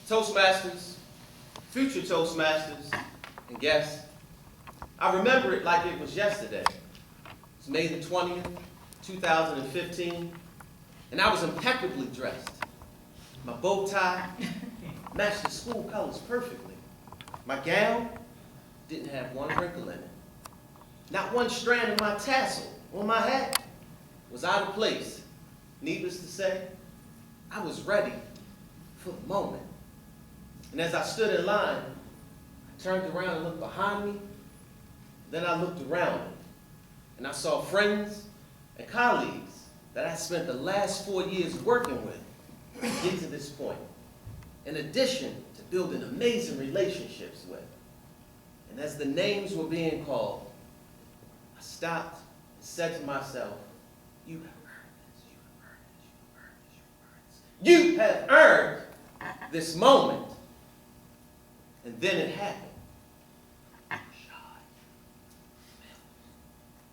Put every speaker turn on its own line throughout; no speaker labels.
Toastmasters, future Toastmasters, and guests, I remember it like it was yesterday. It's May the 20th, 2015, and I was impeccably dressed. My bow tie matched the school colors perfectly. My gown didn't have one wrinkle in it. Not one strand of my tassel on my hat was out of place. Needless to say, I was ready for the moment. And as I stood in line, I turned around and looked behind me. Then I looked around me, and I saw friends and colleagues that I spent the last 4 years working with to get to this point, in addition to building amazing relationships with. And as the names were being called, I stopped and said to myself, you have earned this, you have earned this, you have earned this. You have earned this moment. And then it happened. Rashad Mills.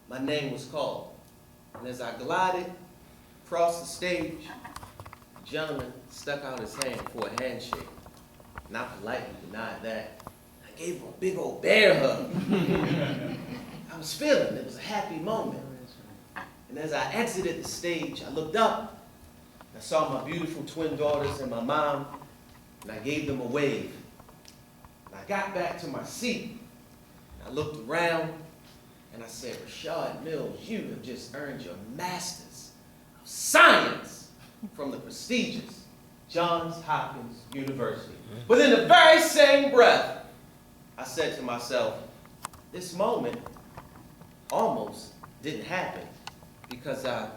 My name was called. And as I glided across the stage, the gentleman stuck out his hand for a handshake. And I politely denied that. I gave him a big old bear hug. I was feeling it was a happy moment. And as I exited the stage, I looked up. I saw my beautiful twin daughters and my mom, and I gave them a wave. And I got back to my seat. I looked around, and I said, Rashad Mills, you have just earned your Master's of Science from the prestigious Johns Hopkins University. But in the very same breath, I said to myself, this moment almost didn't happen because I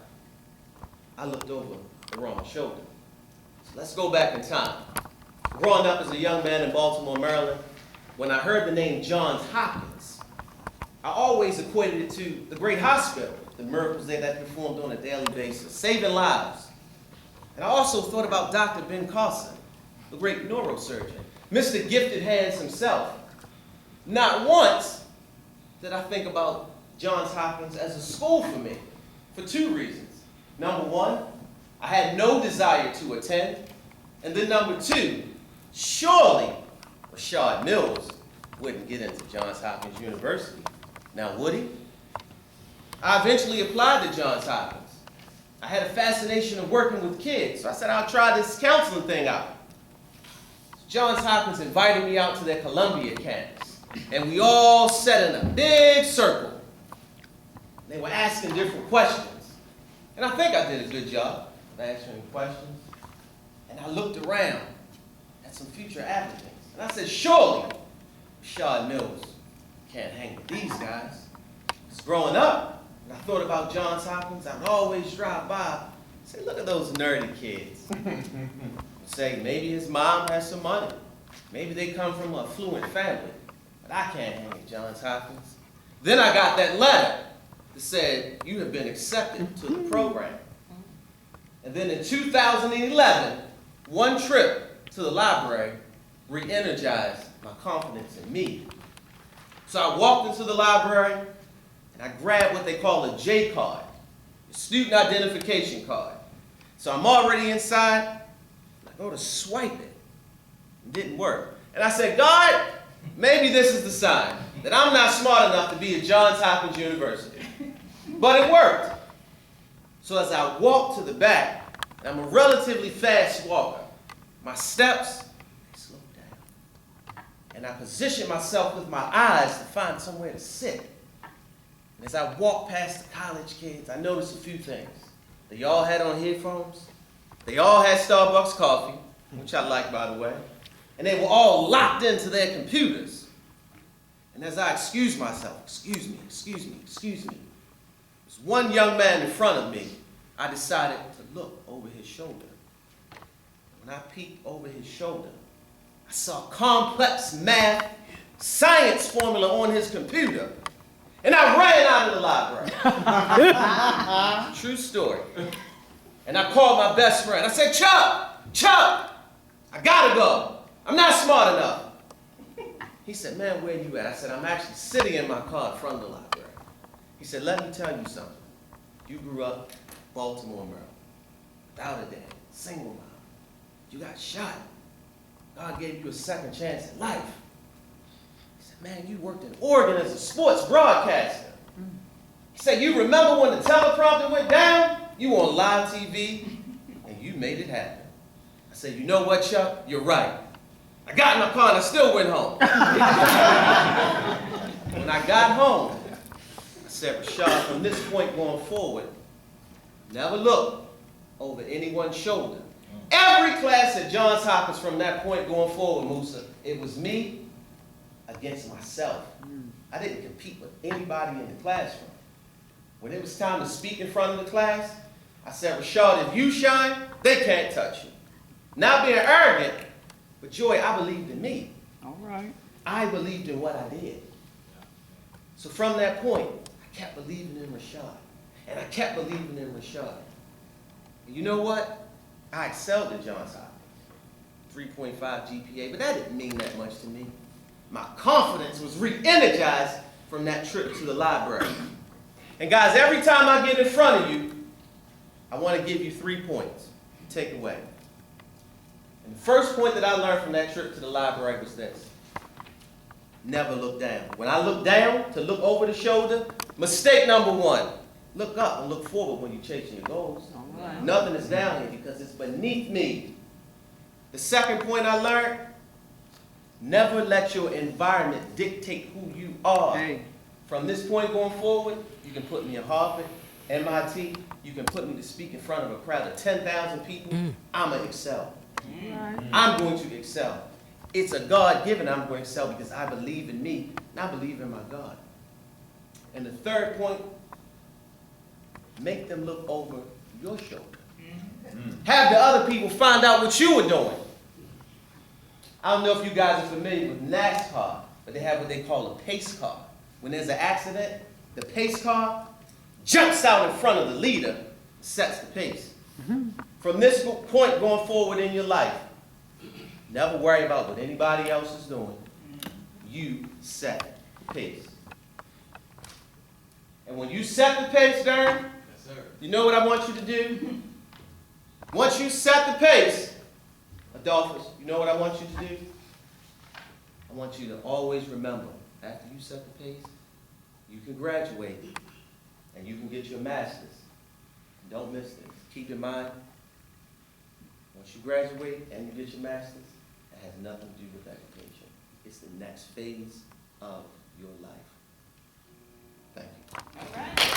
looked over the wrong shoulder. So let's go back in time. Growing up as a young man in Baltimore, Maryland, when I heard the name Johns Hopkins, I always equated it to the great hospital, the miracles there that performed on a daily basis, saving lives. And I also thought about Dr. Ben Carson, the great neurosurgeon, Mr. Gifted Hands himself. Not once did I think about Johns Hopkins as a school for me, for two reasons. Number one, I had no desire to attend. And then number two, surely Rashad Mills wouldn't get into Johns Hopkins University. Now, would he? I eventually applied to Johns Hopkins. I had a fascination of working with kids, so I said I'll try this counseling thing out. Johns Hopkins invited me out to their Columbia campus, and we all sat in a big circle. They were asking different questions, and I think I did a good job of answering questions. And I looked around at some future applicants, and I said, surely Rashad Mills can't hang with these guys. Because growing up, when I thought about Johns Hopkins, I would always drive by and say, look at those nerdy kids. Say, maybe his mom has some money. Maybe they come from an affluent family. But I can't hang at Johns Hopkins. Then I got that letter that said, you have been accepted to the program. And then in 2011, one trip to the library re-energized my confidence in me. So I walked into the library, and I grabbed what they call a J card, a student identification card. So I'm already inside, and I go to swipe it. It didn't work. And I said, God, maybe this is the sign that I'm not smart enough to be at Johns Hopkins University. But it worked. So as I walked to the back, and I'm a relatively fast walker, my steps slowed down. And I positioned myself with my eyes to find somewhere to sit. And as I walked past the college kids, I noticed a few things. They all had on headphones. They all had Starbucks coffee, which I like, by the way. And they were all locked into their computers. And as I excused myself, excuse me, there's one young man in front of me. I decided to look over his shoulder. When I peeked over his shoulder, I saw complex math, science formula on his computer. And I ran out of the library. True story. And I called my best friend. I said, Chuck, I gotta go. I'm not smart enough. He said, man, where you at? I said, I'm actually sitting in my car in front of the library. He said, let me tell you something. You grew up in Baltimore, Maryland, without a dad, single mom. You got shot. God gave you a second chance in life. He said, man, you worked in Oregon as a sports broadcaster. He said, you remember when the teleprompter went down? You were on live TV, and you made it happen. I said, you know what, Chuck? You're right. I got in my car and I still went home. When I got home, I said, Rashad, from this point going forward, never look over anyone's shoulder. Every class at Johns Hopkins from that point going forward, Musa, it was me against myself. I didn't compete with anybody in the classroom. When it was time to speak in front of the class, I said, Rashad, if you shine, they can't touch you. Not being arrogant, but Joy, I believed in me.
All right.
I believed in what I did. So from that point, I kept believing in Rashad. And I kept believing in Rashad. And you know what? I excelled at Johns Hopkins. 3.5 GPA, but that didn't mean that much to me. My confidence was re-energized from that trip to the library. And guys, every time I get in front of you, I want to give you 3 points. Take away. And the first point that I learned from that trip to the library was this. Never look down. When I look down to look over the shoulder, mistake number 1. Look up and look forward when you're chasing your goals.
Right.
Nothing is down here because it's beneath me. The second point I learned, never let your environment dictate who you are.
Hey.
From this point going forward, you can put me in Harvard, MIT, you can put me to speak in front of a crowd of 10,000 people. I'm going to excel.
Right.
I'm going to excel. It's a God-given I'm going to excel because I believe in me and I believe in my God. And the third point, make them look over your shoulder. Have the other people find out what you were doing. I don't know if you guys are familiar with NASCAR, but they have what they call a pace car. When there's an accident, the pace car jumps out in front of the leader, sets the pace. From this point going forward in your life, never worry about what anybody else is doing. You set the pace. And when you set the pace, Darren, you know what I want you to do? Once you set the pace, Adolphus, you know what I want you to do? I want you to always remember, after you set the pace, you can graduate and you can get your master's. Don't miss this. Keep in mind, once you graduate and you get your master's, it has nothing to do with education. It's the next phase of your life. Thank you.
All right.